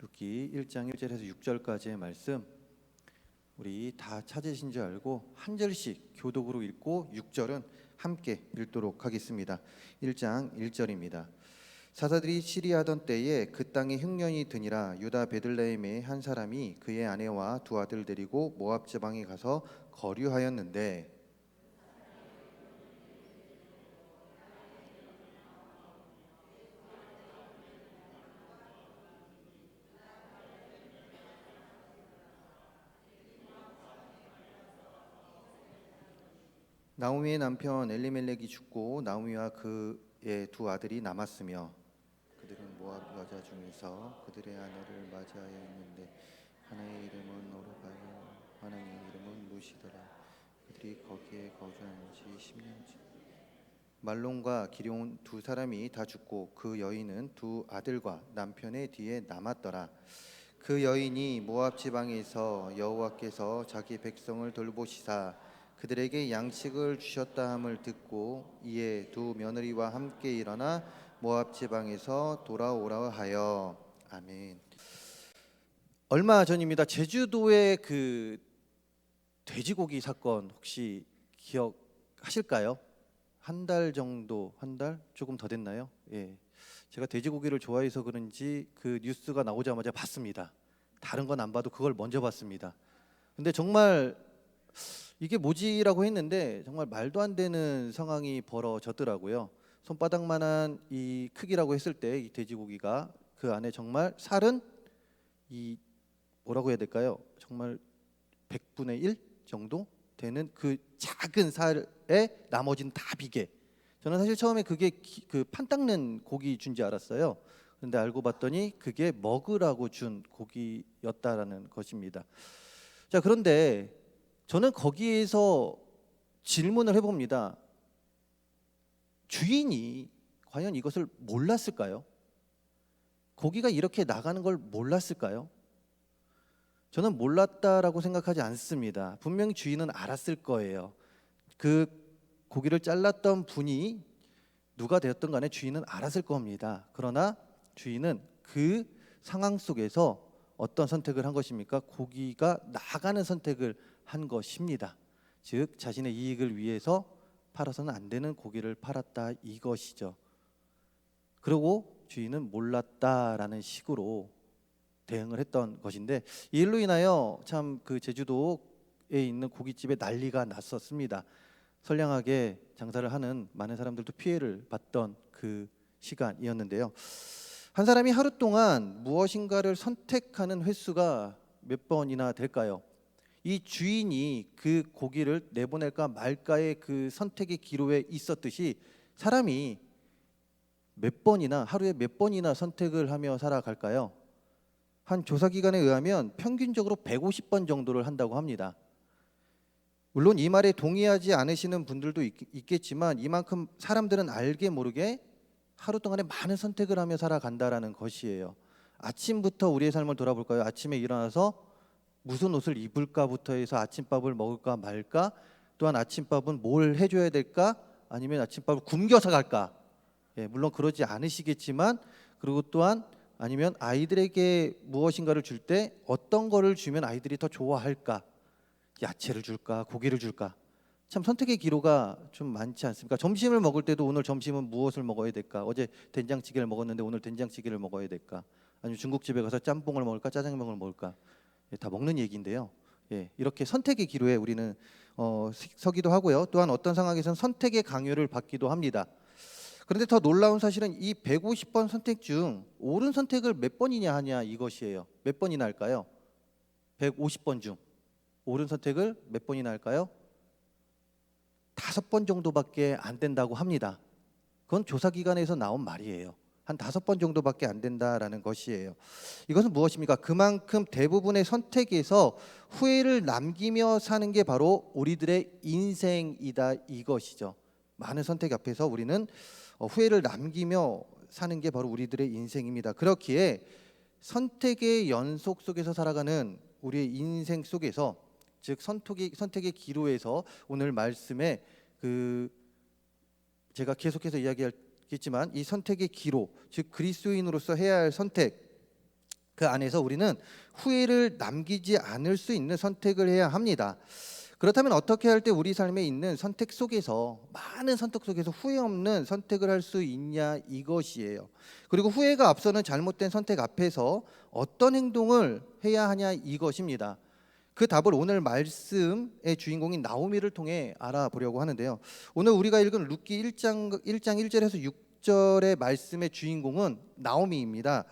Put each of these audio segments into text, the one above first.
룻기 1장 1절에서 6절까지의 말씀 우리 다 찾으신 줄 알고 한 절씩 교독으로 읽고 6절은 함께 읽도록 하겠습니다. 1장 1절입니다. 사사들이 치리하던 때에 그 땅에 흉년이 드니라. 유다 베들레헴의 한 사람이 그의 아내와 두 아들 데리고 모압 지방에 가서 거류하였는데 나오미의 남편 엘리멜렉이 죽고 나오미와 그의 두 아들이 남았으며 그들은 모압 여자 중에서 그들의 아내를 맞이하였는데 하나의 이름은 오르바요 하나의 이름은 루시더라. 그들이 거기에 거주한 지 10년째. 말론과 기룡 두 사람이 다 죽고 그 여인은 두 아들과 남편의 뒤에 남았더라. 그 여인이 모압 지방에서 여호와께서 자기 백성을 돌보시사 그들에게 양식을 주셨다 함을 듣고 이에 두 며느리와 함께 일어나 모압 지방에서 돌아오라 하여. 아멘. 얼마 전입니다. 제주도의 그 돼지고기 사건 혹시 기억하실까요? 한 달 정도, 한 달 조금 더 됐나요? 예. 제가 돼지고기를 좋아해서 그런지 그 뉴스가 나오자마자 봤습니다. 다른 건 안 봐도 그걸 먼저 봤습니다. 근데 정말 이게 뭐지라고 했는데 정말 말도 안 되는 상황이 벌어졌더라고요. 손바닥만한 이 크기라고 했을 때 이 돼지고기가 그 안에 정말 살은 이 뭐라고 해야 될까요? 정말 100분의 1 정도 되는 그 작은 살에 나머지는 다 비계. 저는 사실 처음에 그게 그 판 닦는 고기 준 줄 알았어요. 그런데 알고 봤더니 그게 먹으라고 준 고기였다라는 것입니다. 자, 그런데 저는 거기에서 질문을 해봅니다. 주인이 과연 이것을 몰랐을까요? 고기가 이렇게 나가는 걸 몰랐을까요? 저는 몰랐다라고 생각하지 않습니다. 분명히 주인은 알았을 거예요. 그 고기를 잘랐던 분이 누가 되었든 간에 주인은 알았을 겁니다. 그러나 주인은 그 상황 속에서 어떤 선택을 한 것입니까? 고기가 나가는 선택을 한 것입니다. 즉 자신의 이익을 위해서 팔아서는 안 되는 고기를 팔았다 이것이죠. 그리고 주인은 몰랐다라는 식으로 대응을 했던 것인데 이 일로 인하여 참 그 제주도에 있는 고깃집에 난리가 났었습니다. 선량하게 장사를 하는 많은 사람들도 피해를 봤던 그 시간이었는데요. 한 사람이 하루 동안 무엇인가를 선택하는 횟수가 몇 번이나 될까요? 이 주인이 그 고기를 내보낼까 말까의 그 선택의 기로에 있었듯이 사람이 몇 번이나 하루에 몇 번이나 선택을 하며 살아갈까요? 한 조사기관에 의하면 평균적으로 150번 정도를 한다고 합니다. 물론 이 말에 동의하지 않으시는 분들도 있겠지만 이만큼 사람들은 알게 모르게 하루 동안에 많은 선택을 하며 살아간다라는 것이에요. 아침부터 우리의 삶을 돌아볼까요? 아침에 일어나서 무슨 옷을 입을까부터 해서 아침밥을 먹을까 말까, 또한 아침밥은 뭘 해줘야 될까, 아니면 아침밥을 굶겨서 갈까. 예, 물론 그러지 않으시겠지만, 그리고 또한 아니면 아이들에게 무엇인가를 줄 때 어떤 거를 주면 아이들이 더 좋아할까, 야채를 줄까, 고기를 줄까. 참 선택의 기로가 좀 많지 않습니까? 점심을 먹을 때도 오늘 점심은 무엇을 먹어야 될까? 어제 된장찌개를 먹었는데 오늘 된장찌개를 먹어야 될까? 아니면 중국집에 가서 짬뽕을 먹을까, 짜장면을 먹을까? 예, 다 먹는 얘기인데요. 예, 이렇게 선택의 기로에 우리는 서기도 하고요. 또한 어떤 상황에서는 선택의 강요를 받기도 합니다. 그런데 더 놀라운 사실은 이 150번 선택 중 옳은 선택을 몇 번이냐 하냐 이것이에요. 몇 번이나 할까요? 150번 중 옳은 선택을 몇 번이나 할까요? 5번 정도밖에 안 된다고 합니다. 그건 조사기관에서 나온 말이에요. 한 5번 정도밖에 안 된다라는 것이에요. 이것은 무엇입니까? 그만큼 대부분의 선택에서 후회를 남기며 사는 게 바로 우리들의 인생이다 이것이죠. 많은 선택 앞에서 우리는 후회를 남기며 사는 게 바로 우리들의 인생입니다. 그렇기에 선택의 연속 속에서 살아가는 우리의 인생 속에서, 즉 선택의 기로에서 오늘 말씀에 그 제가 계속해서 이야기하겠지만 이 선택의 기로, 즉 그리스도인으로서 해야 할 선택, 그 안에서 우리는 후회를 남기지 않을 수 있는 선택을 해야 합니다. 그렇다면 어떻게 할 때 우리 삶에 있는 선택 속에서, 많은 선택 속에서 후회 없는 선택을 할 수 있냐, 이것이에요. 그리고 후회가 앞서는 잘못된 선택 앞에서 어떤 행동을 해야 하냐, 이것입니다. 그 답을 오늘 말씀의 주인공인 나오미를 통해 알아보려고 하는데요. 오늘 우리가 읽은 룻기 1장 1절에서 6절의 말씀의 주인공은 나오미입니다.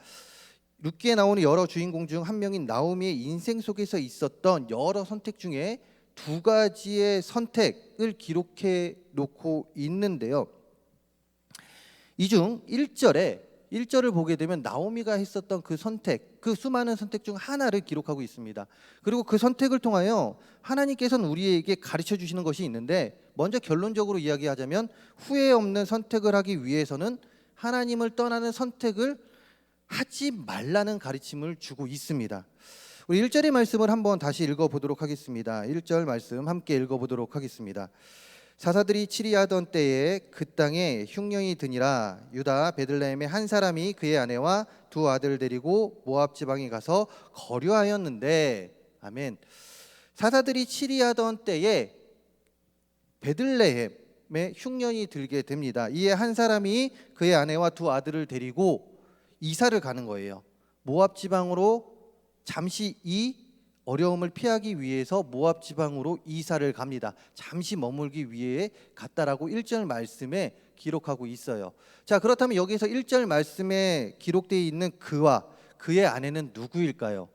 룻기에 나오는 여러 주인공 중 한 명인 나오미의 인생 속에서 있었던 여러 선택 중에 두 가지의 선택을 기록해 놓고 있는데요. 이 중 1절을 보게 되면 나오미가 했었던 그 선택, 그 수많은 선택 중 하나를 기록하고 있습니다. 그리고 그 선택을 통하여 하나님께서는 우리에게 가르쳐 주시는 것이 있는데, 먼저 결론적으로 이야기하자면 후회 없는 선택을 하기 위해서는 하나님을 떠나는 선택을 하지 말라는 가르침을 주고 있습니다. 우리 1절의 말씀을 한번 다시 읽어보도록 하겠습니다. 1절 말씀 함께 읽어보도록 하겠습니다. 사사들이 치리하던 때에 그 땅에 흉년이 드니라. 유다 베들레헴의 한 사람이 그의 아내와 두 아들을 데리고 모압 지방에 가서 거류하였는데, 아멘. 사사들이 치리하던 때에 베들레헴에 흉년이 들게 됩니다. 이에 한 사람이 그의 아내와 두 아들을 데리고 이사를 가는 거예요. 모압 지방으로 잠시 이 어려움을 피하기 위해서 모압 지방으로 이사를 갑니다. 잠시 머물기 위해 갔다라고 1절 말씀에 기록하고 있어요. 자, 그렇다면 여기서 1절 말씀에 기록되어 있는 그와 그의 아내는 누구일까요?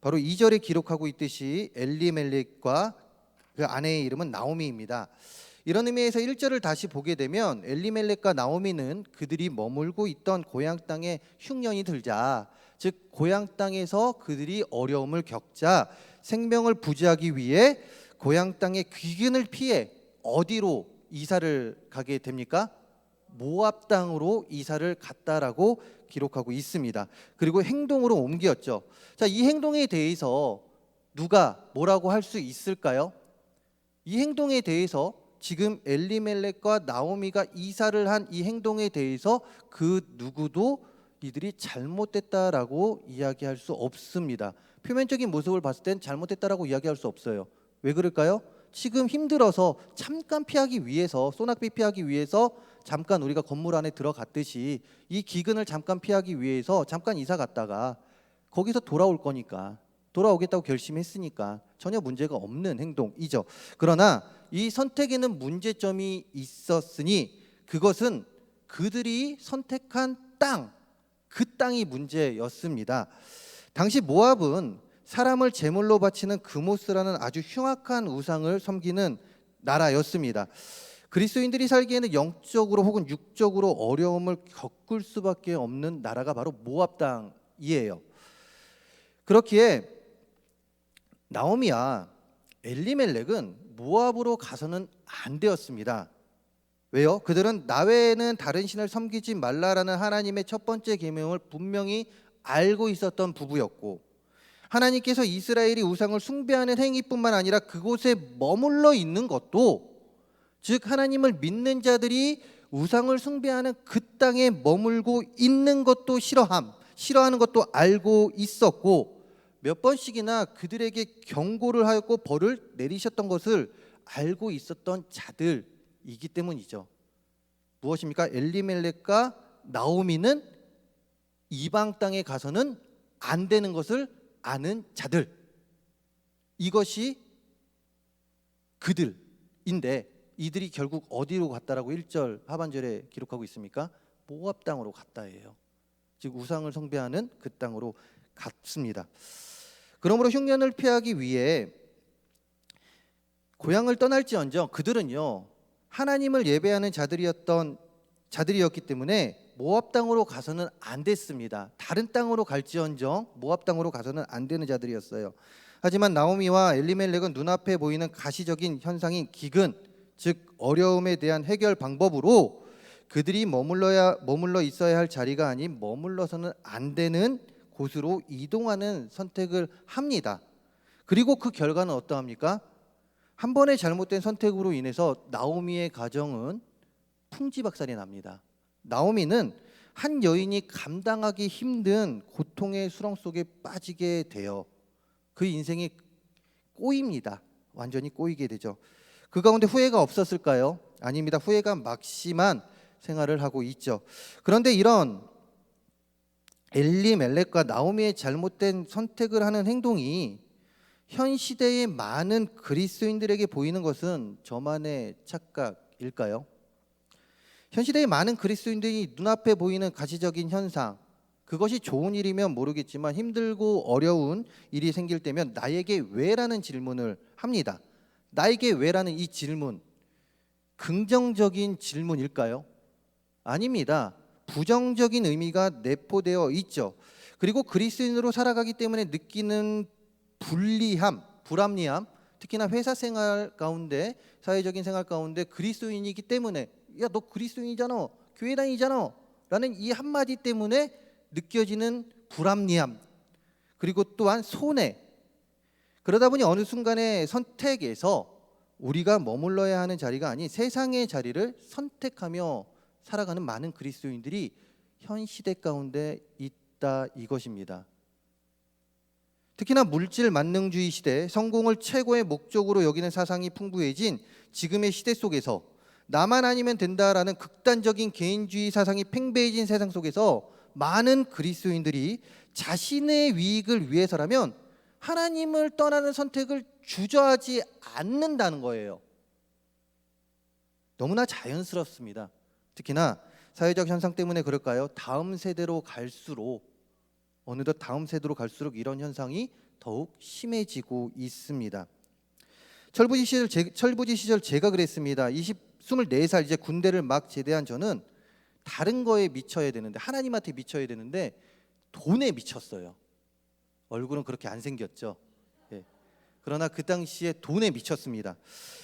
바로 2절에 기록하고 있듯이 엘리멜렉과 그 아내의 이름은 나오미입니다. 이런 의미에서 1절을 다시 보게 되면 엘리멜렉과 나오미는 그들이 머물고 있던 고향 땅에 흉년이 들자, 즉 고향 땅에서 그들이 어려움을 겪자 생명을 부지하기 위해 고향 땅의 귀근을 피해 어디로 이사를 가게 됩니까? 모압 땅으로 이사를 갔다라고 기록하고 있습니다. 그리고 행동으로 옮겼죠. 자, 이 행동에 대해서 누가 뭐라고 할 수 있을까요? 이 행동에 대해서 지금 엘리멜렉과 나오미가 이사를 한 이 행동에 대해서 그 누구도 이들이 잘못됐다라고 이야기할 수 없습니다. 표면적인 모습을 봤을 땐 잘못됐다라고 이야기할 수 없어요. 왜 그럴까요? 지금 힘들어서 잠깐 피하기 위해서, 소낙비 피하기 위해서 잠깐 우리가 건물 안에 들어갔듯이 이 기근을 잠깐 피하기 위해서 잠깐 이사 갔다가 거기서 돌아올 거니까, 돌아오겠다고 결심했으니까 전혀 문제가 없는 행동이죠. 그러나 이 선택에는 문제점이 있었으니 그것은 그들이 선택한 땅, 그 땅이 문제였습니다. 당시 모압은 사람을 제물로 바치는 그모스라는 아주 흉악한 우상을 섬기는 나라였습니다. 그리스도인들이 살기에는 영적으로 혹은 육적으로 어려움을 겪을 수밖에 없는 나라가 바로 모압 땅이에요. 그렇기에 나오미와 엘리멜렉은 모압으로 가서는 안 되었습니다. 왜요? 그들은 나 외에는 다른 신을 섬기지 말라라는 하나님의 첫 번째 계명을 분명히 알고 있었던 부부였고, 하나님께서 이스라엘이 우상을 숭배하는 행위뿐만 아니라 그곳에 머물러 있는 것도, 즉 하나님을 믿는 자들이 우상을 숭배하는 그 땅에 머물고 있는 것도 싫어하는 것도 알고 있었고, 몇 번씩이나 그들에게 경고를 하였고 벌을 내리셨던 것을 알고 있었던 자들이기 때문이죠. 무엇입니까? 엘리멜렉과 나오미는 이방 땅에 가서는 안 되는 것을 아는 자들, 이것이 그들인데, 이들이 결국 어디로 갔다라고 1절 하반절에 기록하고 있습니까? 모압 땅으로 갔다예요. 즉 우상을 숭배하는 그 땅으로 갔습니다. 그러므로 흉년을 피하기 위해 고향을 떠날지언정 그들은요, 하나님을 예배하는 자들이었기 때문에 모압 땅으로 가서는 안 됐습니다. 다른 땅으로 갈지언정 모압 땅으로 가서는 안 되는 자들이었어요. 하지만 나오미와 엘리멜렉은 눈앞에 보이는 가시적인 현상인 기근, 즉 어려움에 대한 해결 방법으로 그들이 머물러 있어야 할 자리가 아닌 머물러서는 안 되는 곳으로 이동하는 선택을 합니다. 그리고 그 결과는 어떠합니까? 한 번의 잘못된 선택으로 인해서 나오미의 가정은 풍지박산이 납니다. 나오미는 한 여인이 감당하기 힘든 고통의 수렁 속에 빠지게 돼요. 그 인생이 꼬입니다. 완전히 꼬이게 되죠. 그 가운데 후회가 없었을까요? 아닙니다. 후회가 막심한 생활을 하고 있죠. 그런데 이런 엘리멜렉과 나오미의 잘못된 선택을 하는 행동이 현 시대의 많은 그리스도인들에게 보이는 것은 저만의 착각일까요? 현 시대의 많은 그리스도인들이 눈앞에 보이는 가시적인 현상, 그것이 좋은 일이면 모르겠지만 힘들고 어려운 일이 생길 때면 나에게 왜라는 질문을 합니다. 나에게 왜라는 이 질문, 긍정적인 질문일까요? 아닙니다. 부정적인 의미가 내포되어 있죠. 그리고 그리스도인으로 살아가기 때문에 느끼는 불리함, 불합리함, 특히나 회사 생활 가운데, 사회적인 생활 가운데 그리스도인이기 때문에 야, 너 그리스도인이잖아, 교회 다니잖아 라는 이 한마디 때문에 느껴지는 불합리함, 그리고 또한 손해. 그러다 보니 어느 순간에 선택에서 우리가 머물러야 하는 자리가 아닌 세상의 자리를 선택하며 살아가는 많은 그리스도인들이 현 시대 가운데 있다, 이것입니다. 특히나 물질 만능주의 시대, 성공을 최고의 목적으로 여기는 사상이 풍부해진 지금의 시대 속에서 나만 아니면 된다라는 극단적인 개인주의 사상이 팽배해진 세상 속에서 많은 그리스도인들이 자신의 이익을 위해서라면 하나님을 떠나는 선택을 주저하지 않는다는 거예요. 너무나 자연스럽습니다. 특히나 사회적 현상 때문에 그럴까요? 다음 세대로 갈수록, 어느덧 다음 세대로 갈수록 이런 현상이 더욱 심해지고 있습니다. 철부지 시절 제가 그랬습니다. 24살 이제 군대를 막 제대한 저는 다른 거에 미쳐야 되는데, 하나님한테 미쳐야 되는데 돈에 미쳤어요. 얼굴은 그렇게 안 생겼죠. 예. 그러나 그 당시에 돈에 미쳤습니다.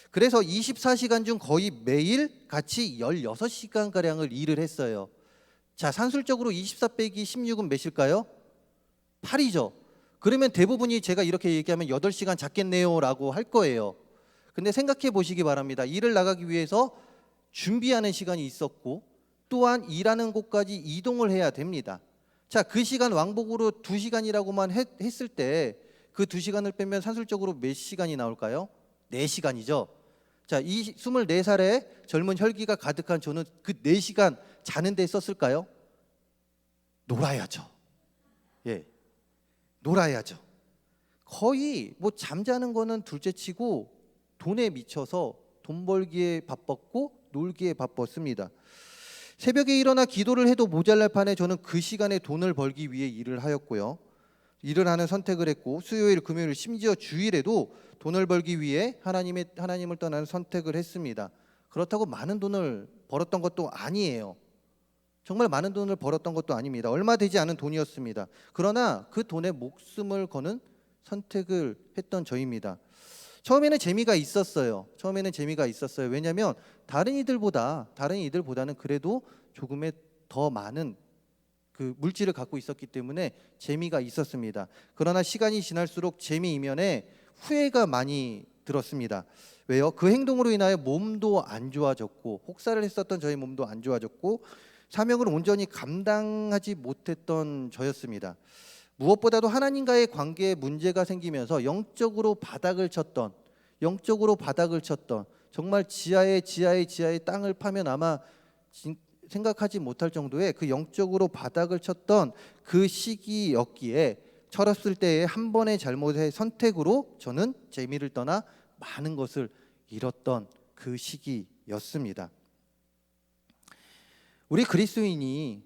그래서 24시간 중 거의 매일 같이 16시간가량을 일을 했어요. 자, 산술적으로 24 빼기 16은 몇일까요? 8이죠. 그러면 대부분이 제가 이렇게 얘기하면 8시간 잤겠네요 라고 할 거예요. 근데 생각해 보시기 바랍니다. 일을 나가기 위해서 준비하는 시간이 있었고, 또한 일하는 곳까지 이동을 해야 됩니다. 자, 그 시간 왕복으로 2시간이라고만 했을 때 그 2시간을 빼면 산술적으로 몇 시간이 나올까요? 4시간이죠. 자, 이 24살에 젊은 혈기가 가득한 저는 그 4시간 자는 데 썼을까요? 놀아야죠. 예, 놀아야죠. 거의 뭐 잠자는 거는 둘째치고 돈에 미쳐서 돈 벌기에 바빴고 놀기에 바빴습니다. 새벽에 일어나 기도를 해도 모자랄 판에 저는 그 시간에 돈을 벌기 위해 일을 하였고요. 일을 하는 선택을 했고, 수요일, 금요일, 심지어 주일에도 돈을 벌기 위해 하나님을 떠나는 선택을 했습니다. 그렇다고 많은 돈을 벌었던 것도 아니에요. 정말 많은 돈을 벌었던 것도 아닙니다. 얼마 되지 않은 돈이었습니다. 그러나 그 돈에 목숨을 거는 선택을 했던 저입니다. 처음에는 재미가 있었어요. 왜냐하면 다른 이들보다는 그래도 조금의 더 많은 그 물질을 갖고 있었기 때문에 재미가 있었습니다. 그러나 시간이 지날수록 재미 이면에 후회가 많이 들었습니다. 왜요? 그 행동으로 인하여 몸도 안 좋아졌고, 혹사를 했었던 저의 몸도 안 좋아졌고, 사명을 온전히 감당하지 못했던 저였습니다. 무엇보다도 하나님과의 관계에 문제가 생기면서 영적으로 바닥을 쳤던, 정말 지하의 땅을 파면 아마 생각하지 못할 정도의 그 영적으로 바닥을 쳤던 그 시기였기에, 철없을 때의 한 번의 잘못의 선택으로 저는 재미를 떠나 많은 것을 잃었던 그 시기였습니다. 우리 그리스도인은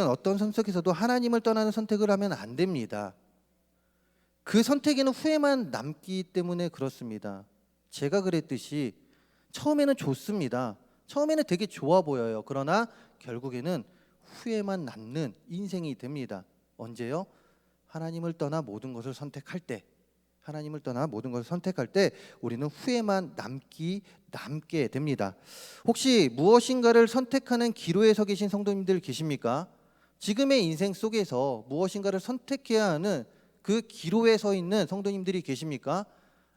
어떤 선택에서도 하나님을 떠나는 선택을 하면 안 됩니다. 그 선택에는 후회만 남기 때문에 그렇습니다. 제가 그랬듯이 처음에는 좋습니다. 처음에는 되게 좋아 보여요. 그러나 결국에는 후회만 남는 인생이 됩니다. 언제요? 하나님을 떠나 모든 것을 선택할 때, 우리는 후회만 남게 됩니다. 혹시 무엇인가를 선택하는 기로에 서 계신 성도님들 계십니까? 지금의 인생 속에서 무엇인가를 선택해야 하는 그 기로에 서 있는 성도님들이 계십니까?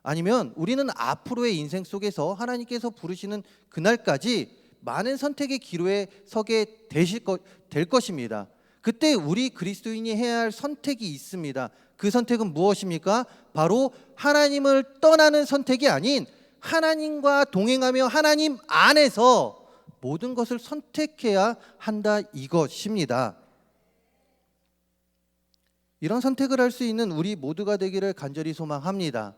아니면 우리는 앞으로의 인생 속에서 하나님께서 부르시는 그날까지 많은 선택의 기로에 서게 될 것입니다. 그때 우리 그리스도인이 해야 할 선택이 있습니다. 그 선택은 무엇입니까? 바로 하나님을 떠나는 선택이 아닌 하나님과 동행하며 하나님 안에서 모든 것을 선택해야 한다, 이것입니다. 이런 선택을 할 수 있는 우리 모두가 되기를 간절히 소망합니다.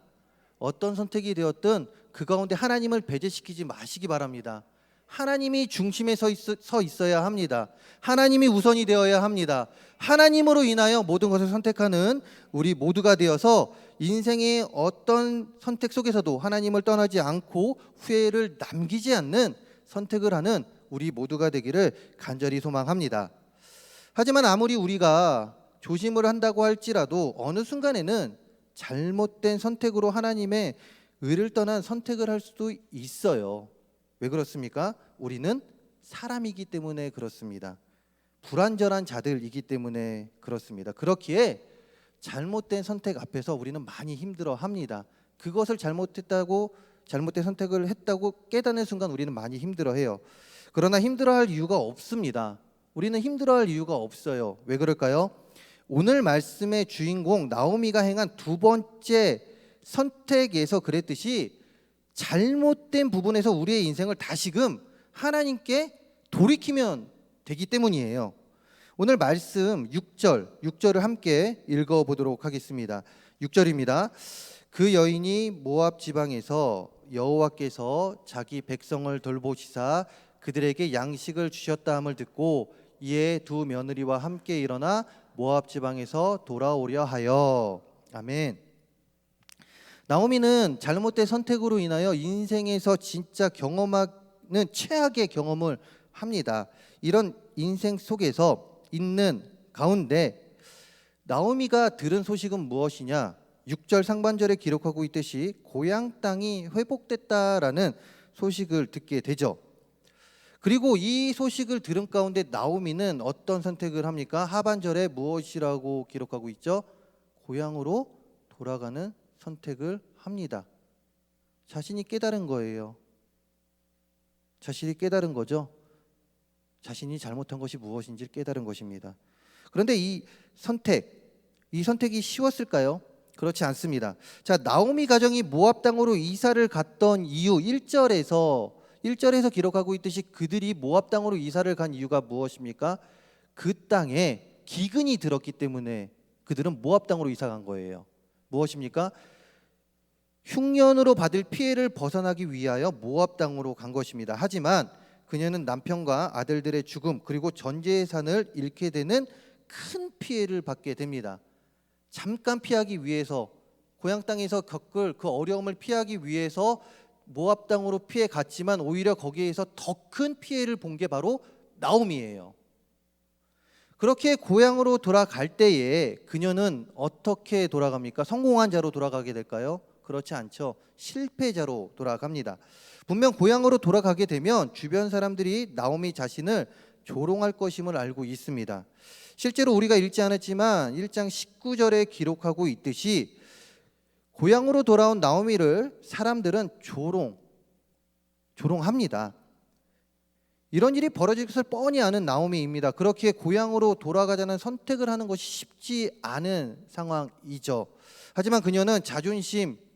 어떤 선택이 되었든 그 가운데 하나님을 배제시키지 마시기 바랍니다. 하나님이 중심에 서 있어야 합니다. 하나님이 우선이 되어야 합니다. 하나님으로 인하여 모든 것을 선택하는 우리 모두가 되어서 인생의 어떤 선택 속에서도 하나님을 떠나지 않고 후회를 남기지 않는 선택을 하는 우리 모두가 되기를 간절히 소망합니다. 하지만 아무리 우리가 조심을 한다고 할지라도 어느 순간에는 잘못된 선택으로 하나님의 의를 떠난 선택을 할 수도 있어요. 왜 그렇습니까? 우리는 사람이기 때문에 그렇습니다. 불완전한 자들이기 때문에 그렇습니다. 그렇기에 잘못된 선택 앞에서 우리는 많이 힘들어합니다. 그것을 잘못된 선택을 했다고 깨닫는 순간 우리는 많이 힘들어해요. 그러나 힘들어할 이유가 없습니다. 우리는 힘들어할 이유가 없어요. 왜 그럴까요? 오늘 말씀의 주인공 나오미가 행한 두 번째 선택에서 그랬듯이 잘못된 부분에서 우리의 인생을 다시금 하나님께 돌이키면 되기 때문이에요. 오늘 말씀 6절을 함께 읽어보도록 하겠습니다. 6절입니다. 그 여인이 모압 지방에서 여호와께서 자기 백성을 돌보시사 그들에게 양식을 주셨다 함을 듣고 이에 두 며느리와 함께 일어나 모압 지방에서 돌아오려 하여. 아멘. 나오미는 잘못된 선택으로 인하여 인생에서 진짜 경험하는 최악의 경험을 합니다. 이런 인생 속에서 있는 가운데 나오미가 들은 소식은 무엇이냐? 6절 상반절에 기록하고 있듯이 고향 땅이 회복됐다라는 소식을 듣게 되죠. 그리고 이 소식을 들은 가운데 나오미는 어떤 선택을 합니까? 하반절에 무엇이라고 기록하고 있죠? 고향으로 돌아가는 선택을 합니다. 자신이 깨달은 거예요. 자신이 깨달은 거죠. 자신이 잘못한 것이 무엇인지 깨달은 것입니다. 그런데 이 선택이 쉬웠을까요? 그렇지 않습니다. 자, 나오미 가정이 모압 땅으로 이사를 갔던 이유 1절에서 기록하고 있듯이 그들이 모압 땅으로 이사를 간 이유가 무엇입니까? 그 땅에 기근이 들었기 때문에 그들은 모압 땅으로 이사 간 거예요. 무엇입니까? 흉년으로 받을 피해를 벗어나기 위하여 모압 땅으로 간 것입니다. 하지만 그녀는 남편과 아들들의 죽음 그리고 전 재산을 잃게 되는 큰 피해를 받게 됩니다. 잠깐 피하기 위해서 고향 땅에서 겪을 그 어려움을 피하기 위해서 모압 땅으로 피해 갔지만 오히려 거기에서 더 큰 피해를 본 게 바로 나오미예요. 그렇게 고향으로 돌아갈 때에 그녀는 어떻게 돌아갑니까? 성공한 자로 돌아가게 될까요? 그렇지 않죠. 실패자로 돌아갑니다. 분명 고향으로 돌아가게 되면 주변 사람들이 나오미 자신을 조롱할 것임을 알고 있습니다. 실제로 우리가 읽지 않았지만 1장 19절에 기록하고 있듯이 고향으로 돌아온 나오미를 사람들은 조롱합니다. 이런 일이 벌어질 것을 뻔히 아는 나오미입니다. 그렇게 고향으로 돌아가자는 선택을 하는 것이 쉽지 않은 상황이죠. 하지만 그녀는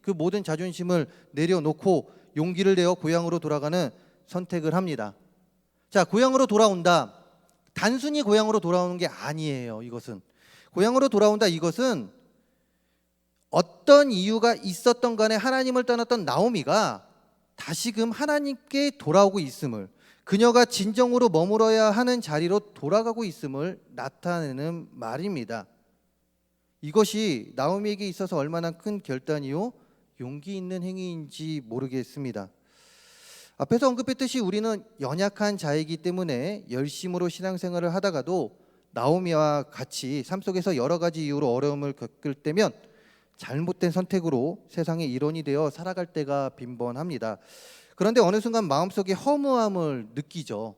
그 모든 자존심을 내려놓고 용기를 내어 고향으로 돌아가는 선택을 합니다. 자, 고향으로 돌아온다. 단순히 고향으로 돌아오는 게 아니에요. 고향으로 돌아온다. 이것은 어떤 이유가 있었던 간에 하나님을 떠났던 나오미가 다시금 하나님께 돌아오고 있음을, 그녀가 진정으로 머물어야 하는 자리로 돌아가고 있음을 나타내는 말입니다. 이것이 나오미에게 있어서 얼마나 큰 결단이요 용기 있는 행위인지 모르겠습니다. 앞에서 언급했듯이 우리는 연약한 자이기 때문에 열심으로 신앙생활을 하다가도 나오미와 같이 삶 속에서 여러 가지 이유로 어려움을 겪을 때면 잘못된 선택으로 세상의 일원이 되어 살아갈 때가 빈번합니다. 그런데 어느 순간 마음속에 허무함을 느끼죠.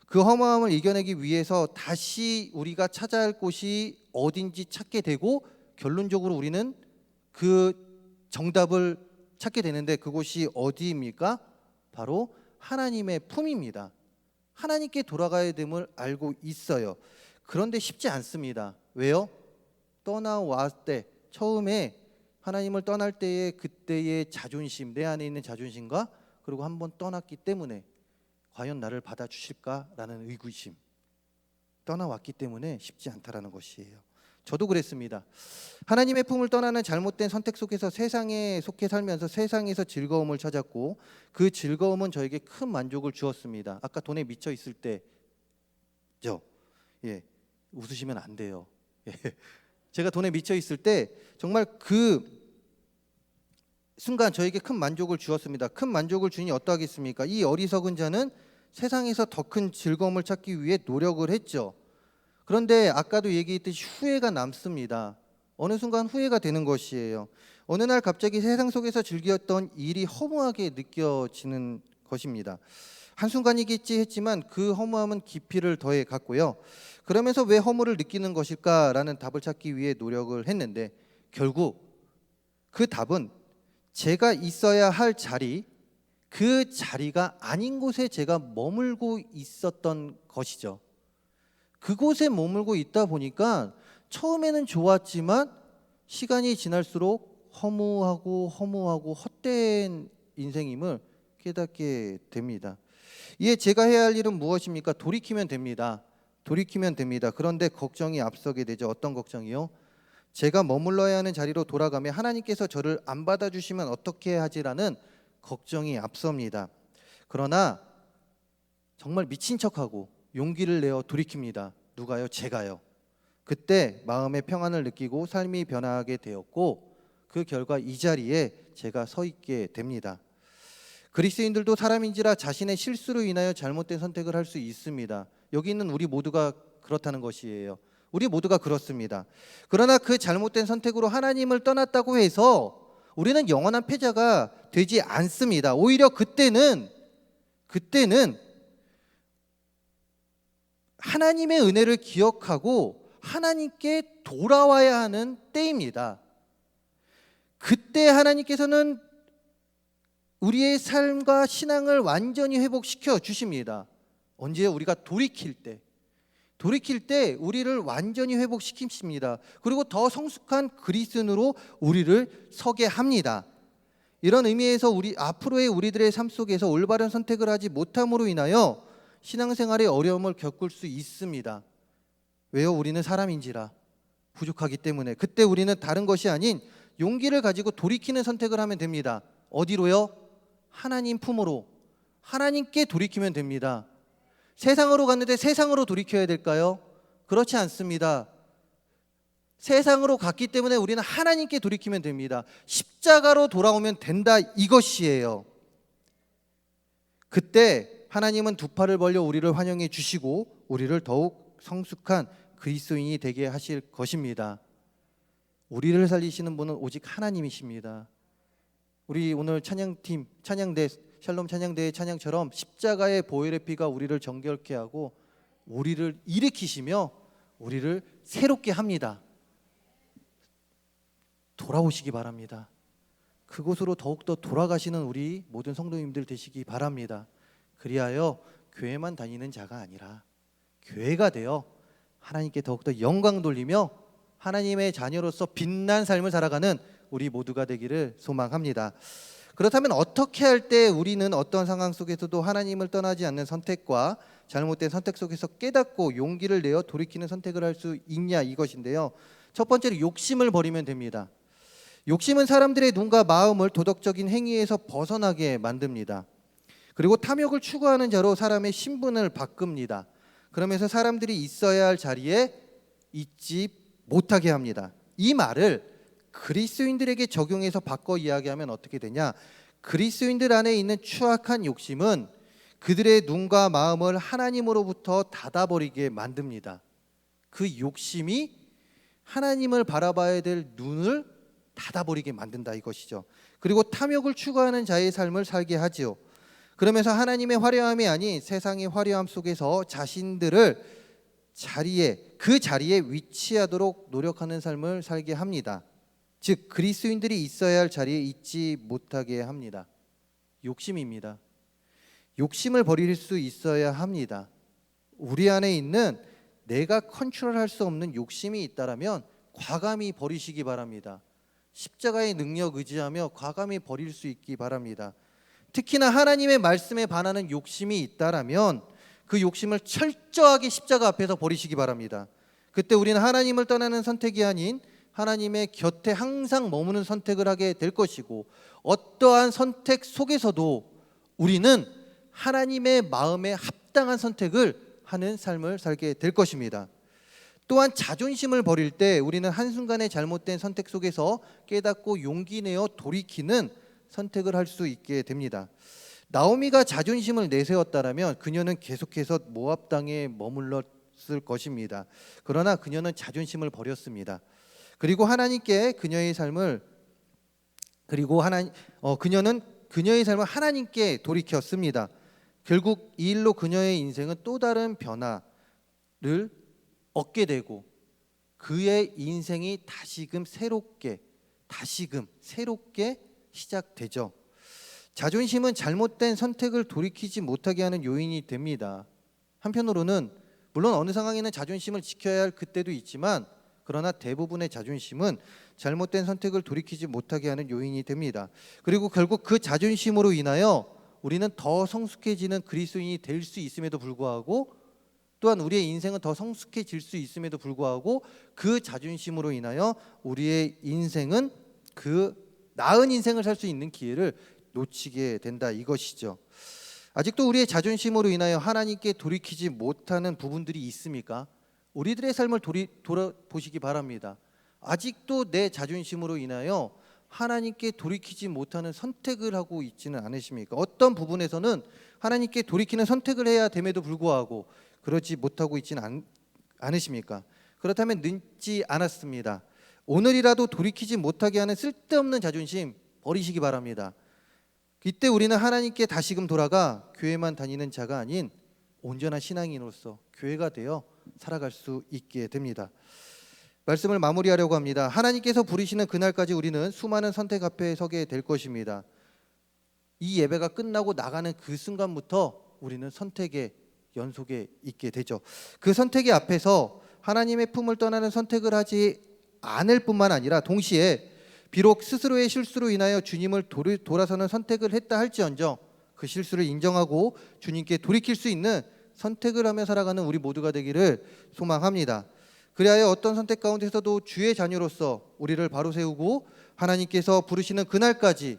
그 허무함을 이겨내기 위해서 다시 우리가 찾아야 할 곳이 어딘지 찾게 되고 결론적으로 우리는 그 정답을 찾게 되는데 그곳이 어디입니까? 바로 하나님의 품입니다. 하나님께 돌아가야 됨을 알고 있어요. 그런데 쉽지 않습니다. 왜요? 떠나왔을 때, 처음에 하나님을 떠날 때의 그때의 자존심, 내 안에 있는 자존심과 그리고 한번 떠났기 때문에 과연 나를 받아주실까라는 의구심, 떠나왔기 때문에 쉽지 않다라는 것이에요. 저도 그랬습니다. 하나님의 품을 떠나는 잘못된 선택 속에서 세상에 속해 살면서 세상에서 즐거움을 찾았고, 그 즐거움은 저에게 큰 만족을 주었습니다. 아까 돈에 미쳐 있을 때죠. 예, 웃으시면 안 돼요. 예. 제가 돈에 미쳐 있을 때 정말 그 순간 저에게 큰 만족을 주었습니다. 큰 만족을 주니 어떠하겠습니까? 이 어리석은 자는 세상에서 더 큰 즐거움을 찾기 위해 노력을 했죠. 그런데 아까도 얘기했듯이 후회가 남습니다. 어느 순간 후회가 되는 것이에요. 어느 날 갑자기 세상 속에서 즐겼던 일이 허무하게 느껴지는 것입니다. 한순간이겠지 했지만 그 허무함은 깊이를 더해 갔고요. 그러면서 왜 허무를 느끼는 것일까라는 답을 찾기 위해 노력을 했는데, 결국 그 답은 제가 있어야 할 자리, 그 자리가 아닌 곳에 제가 머물고 있었던 것이죠. 그곳에 머물고 있다 보니까 처음에는 좋았지만 시간이 지날수록 허무하고 헛된 인생임을 깨닫게 됩니다. 이에 제가 해야 할 일은 무엇입니까? 돌이키면 됩니다. 그런데 걱정이 앞서게 되죠. 어떤 걱정이요? 제가 머물러야 하는 자리로 돌아가면 하나님께서 저를 안 받아주시면 어떻게 하지라는 걱정이 앞섭니다. 그러나 정말 미친 척하고 용기를 내어 돌이킵니다. 누가요? 제가요. 그때 마음의 평안을 느끼고 삶이 변화하게 되었고, 그 결과 이 자리에 제가 서 있게 됩니다. 그리스도인들도 사람인지라 자신의 실수로 인하여 잘못된 선택을 할 수 있습니다. 여기 있는 우리 모두가 그렇다는 것이에요. 우리 모두가 그렇습니다. 그러나 그 잘못된 선택으로 하나님을 떠났다고 해서 우리는 영원한 패자가 되지 않습니다. 오히려 그때는 하나님의 은혜를 기억하고 하나님께 돌아와야 하는 때입니다. 그때 하나님께서는 우리의 삶과 신앙을 완전히 회복시켜 주십니다. 언제요? 우리가 돌이킬 때 우리를 완전히 회복시킵니다. 그리고 더 성숙한 그리스도인으로 우리를 서게 합니다. 이런 의미에서 앞으로의 우리들의 삶 속에서 올바른 선택을 하지 못함으로 인하여 신앙생활에 어려움을 겪을 수 있습니다. 왜요? 우리는 사람인지라 부족하기 때문에. 그때 우리는 다른 것이 아닌 용기를 가지고 돌이키는 선택을 하면 됩니다. 어디로요? 하나님 품으로, 하나님께 돌이키면 됩니다. 세상으로 갔는데 세상으로 돌이켜야 될까요? 그렇지 않습니다. 세상으로 갔기 때문에 우리는 하나님께 돌이키면 됩니다. 십자가로 돌아오면 된다, 이것이에요. 그때 하나님은 두 팔을 벌려 우리를 환영해 주시고 우리를 더욱 성숙한 그리스도인이 되게 하실 것입니다. 우리를 살리시는 분은 오직 하나님이십니다. 우리 오늘 찬양팀, 찬양대, 샬롬 찬양대의 찬양처럼 십자가의 보혈의 피가 우리를 정결케 하고 우리를 일으키시며 우리를 새롭게 합니다. 돌아오시기 바랍니다. 그곳으로 더욱더 돌아가시는 우리 모든 성도님들 되시기 바랍니다. 그리하여 교회만 다니는 자가 아니라 교회가 되어 하나님께 더욱더 영광 돌리며 하나님의 자녀로서 빛난 삶을 살아가는 우리 모두가 되기를 소망합니다. 그렇다면 어떻게 할 때 우리는 어떤 상황 속에서도 하나님을 떠나지 않는 선택과 잘못된 선택 속에서 깨닫고 용기를 내어 돌이키는 선택을 할 수 있냐, 이것인데요. 첫 번째로 욕심을 버리면 됩니다. 욕심은 사람들의 눈과 마음을 도덕적인 행위에서 벗어나게 만듭니다. 그리고 탐욕을 추구하는 자로 사람의 신분을 바꿉니다. 그러면서 사람들이 있어야 할 자리에 있지 못하게 합니다. 이 말을 그리스도인들에게 적용해서 바꿔 이야기하면 어떻게 되냐? 그리스도인들 안에 있는 추악한 욕심은 그들의 눈과 마음을 하나님으로부터 닫아버리게 만듭니다. 그 욕심이 하나님을 바라봐야 될 눈을 닫아버리게 만든다, 이것이죠. 그리고 탐욕을 추구하는 자의 삶을 살게 하지요. 그러면서 하나님의 화려함이 아닌 세상의 화려함 속에서 자신들을 그 자리에 위치하도록 노력하는 삶을 살게 합니다. 즉 그리스도인들이 있어야 할 자리에 있지 못하게 합니다. 욕심입니다. 욕심을 버릴 수 있어야 합니다. 우리 안에 있는 내가 컨트롤할 수 없는 욕심이 있다라면 과감히 버리시기 바랍니다. 십자가의 능력 의지하며 과감히 버릴 수 있기 바랍니다. 특히나 하나님의 말씀에 반하는 욕심이 있다라면 그 욕심을 철저하게 십자가 앞에서 버리시기 바랍니다. 그때 우리는 하나님을 떠나는 선택이 아닌 하나님의 곁에 항상 머무는 선택을 하게 될 것이고, 어떠한 선택 속에서도 우리는 하나님의 마음에 합당한 선택을 하는 삶을 살게 될 것입니다. 또한 자존심을 버릴 때 우리는 한순간의 잘못된 선택 속에서 깨닫고 용기 내어 돌이키는 선택을 할 수 있게 됩니다. 나오미가 자존심을 내세웠다라면 그녀는 계속해서 모압 땅에 머물렀을 것입니다. 그러나 그녀는 자존심을 버렸습니다. 그리고 하나님께 그녀의 삶을 그녀는 그녀의 삶을 하나님께 돌이켰습니다. 결국 이 일로 그녀의 인생은 또 다른 변화를 얻게 되고 그의 인생이 다시금 새롭게 시작되죠. 자존심은 잘못된 선택을 돌이키지 못하게 하는 요인이 됩니다. 한편으로는 물론 어느 상황에는 자존심을 지켜야 할 그때도 있지만, 그러나 대부분의 자존심은 잘못된 선택을 돌이키지 못하게 하는 요인이 됩니다. 그리고 결국 그 자존심으로 인하여 우리는 더 성숙해지는 그리스도인이 될 수 있음에도 불구하고, 또한 우리의 인생은 더 성숙해질 수 있음에도 불구하고 그 자존심으로 인하여 우리의 인생은 그 나은 인생을 살 수 있는 기회를 놓치게 된다, 이것이죠. 아직도 우리의 자존심으로 인하여 하나님께 돌이키지 못하는 부분들이 있습니까? 우리들의 삶을 돌아보시기 바랍니다. 아직도 내 자존심으로 인하여 하나님께 돌이키지 못하는 선택을 하고 있지는 않으십니까? 어떤 부분에서는 하나님께 돌이키는 선택을 해야 됨에도 불구하고 그러지 못하고 있지는 않으십니까? 그렇다면 늦지 않았습니다. 오늘이라도 돌이키지 못하게 하는 쓸데없는 자존심 버리시기 바랍니다. 이때 우리는 하나님께 다시금 돌아가 교회만 다니는 자가 아닌 온전한 신앙인으로서 교회가 되어 살아갈 수 있게 됩니다. 말씀을 마무리하려고 합니다. 하나님께서 부르시는 그날까지 우리는 수많은 선택 앞에 서게 될 것입니다. 이 예배가 끝나고 나가는 그 순간부터 우리는 선택의 연속에 있게 되죠. 그 선택의 앞에서 하나님의 품을 떠나는 선택을 하지 않을 뿐만 아니라 동시에 비록 스스로의 실수로 인하여 주님을 돌아서는 선택을 했다 할지언정 그 실수를 인정하고 주님께 돌이킬 수 있는 선택을 하며 살아가는 우리 모두가 되기를 소망합니다. 그리하여 어떤 선택 가운데서도 주의 자녀로서 우리를 바로 세우고 하나님께서 부르시는 그날까지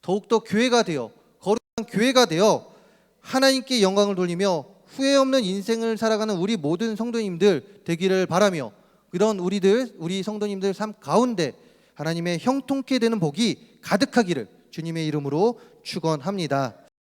더욱더 교회가 되어, 거룩한 교회가 되어 하나님께 영광을 돌리며 후회 없는 인생을 살아가는 우리 모든 성도님들 되기를 바라며, 이런 우리 성도님들 삶 가운데 하나님의 형통케 되는 복이 가득하기를 주님의 이름으로 축원합니다.